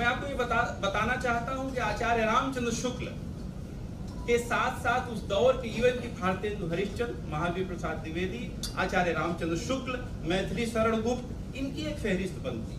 मैं आपको ये बताना चाहता हूं कि आचार्य रामचंद्र शुक्ल के साथ साथ उस दौर के इवन की भारतेंदु हरिश्चंद्र, महावीर प्रसाद द्विवेदी, आचार्य रामचंद्र शुक्ल, मैथिली शरण गुप्त, इनकी एक फहरिस्त बनती।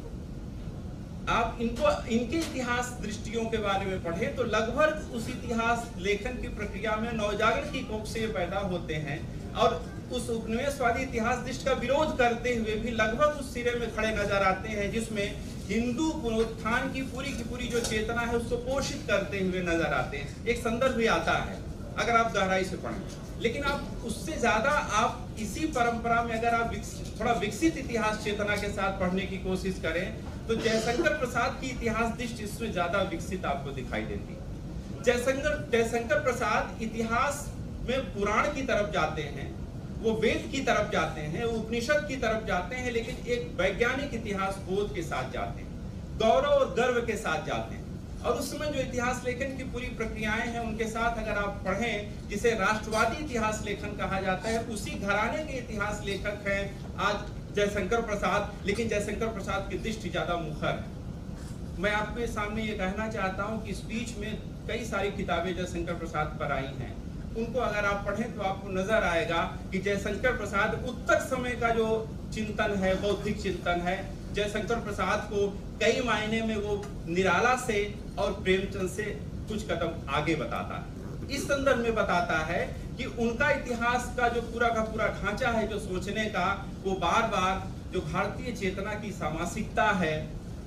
आप इनके इतिहास दृष्टियों के बारे में पढ़े तो लगभग उस इतिहास लेखन की प्रक्रिया में नवजागरण की कोख से पैदा होते हैं और उस उपनिवेशवादी इतिहास दृष्टि का विरोध करते हुए भी लगभग उस सिरे में खड़े नजर आते हैं जिसमें हिंदू पुनरुत्थान की पूरी जो चेतना है उसको पोषित करते हुए नजर आते हैं। एक संदर्भ भी आता है अगर आप गहराई से पढ़ें, लेकिन आप उससे ज्यादा आप इसी परंपरा में अगर आप थोड़ा विकसित इतिहास चेतना के साथ पढ़ने की कोशिश करें तो जयशंकर प्रसाद की इतिहास दृष्टि इसमें ज्यादा विकसित आपको दिखाई देती है। जयशंकर प्रसाद इतिहास में पुराण की तरफ जाते हैं, वो वेद की तरफ जाते हैं, उपनिषद की तरफ जाते हैं, लेकिन एक वैज्ञानिक इतिहास बोध के साथ जाते हैं, गौरव और गर्व के साथ जाते हैं। और उस समय जो इतिहास लेखन की पूरी प्रक्रियाएं हैं उनके साथ अगर आप पढ़ें, जिसे राष्ट्रवादी इतिहास लेखन कहा जाता है, उसी घराने के इतिहास लेखक हैं आज जयशंकर प्रसाद, लेकिन जयशंकर प्रसाद की दृष्टि ज्यादा मुखर है। मैं आपके सामने ये कहना चाहता हूँ कि इस बीच में कई सारी किताबें जयशंकर प्रसाद पर आई हैं, उनको अगर आप पढ़ें तो आपको नजर आएगा कि जयशंकर प्रसाद उत्तर समय का जो चिंतन है, बौद्धिक चिंतन है, जयशंकर प्रसाद को कई मायने में वो निराला से और प्रेमचंद से कुछ कदम आगे बताता है। इस संदर्भ में बताता है कि उनका इतिहास का जो पूरा का पूरा ढांचा है जो सोचने का, वो बार बार जो भारतीय चेतना की सामासिकता है,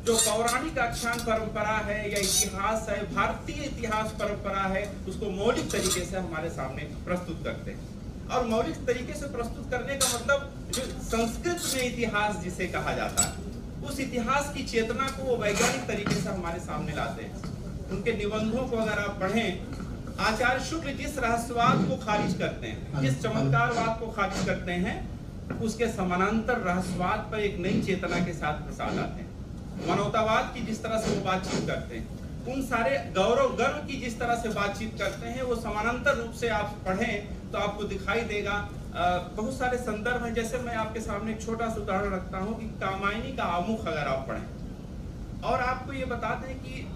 जो पौराणिक आख्यान परंपरा है या इतिहास है, भारतीय इतिहास परंपरा है, उसको मौलिक तरीके से हमारे सामने प्रस्तुत करते हैं। और मौलिक तरीके से प्रस्तुत करने का मतलब जो संस्कृत में इतिहास जिसे कहा जाता है, उस इतिहास की चेतना को वो वैज्ञानिक तरीके से हमारे सामने लाते हैं। उनके निबंधों को अगर आप पढ़ें, आचार्य शुक्ल जिस रहस्यवाद को खारिज करते हैं, जिस चमत्कारवाद को खारिज करते हैं, उसके समानांतर रहस्यवाद पर एक नई चेतना के साथ प्रसाद आते हैं। मानवतावाद की जिस तरह से वो बातचीत करते हैं, उन सारे गौरव गर्व की जिस तरह से बातचीत करते हैं, वो समानांतर रूप से आप पढ़ें तो आपको दिखाई देगा। बहुत सारे संदर्भ हैं, जैसे मैं आपके सामने एक छोटा सा उदाहरण रखता हूँ कि कामायनी का आमुख अगर आप पढ़ें और आपको ये बताते हैं कि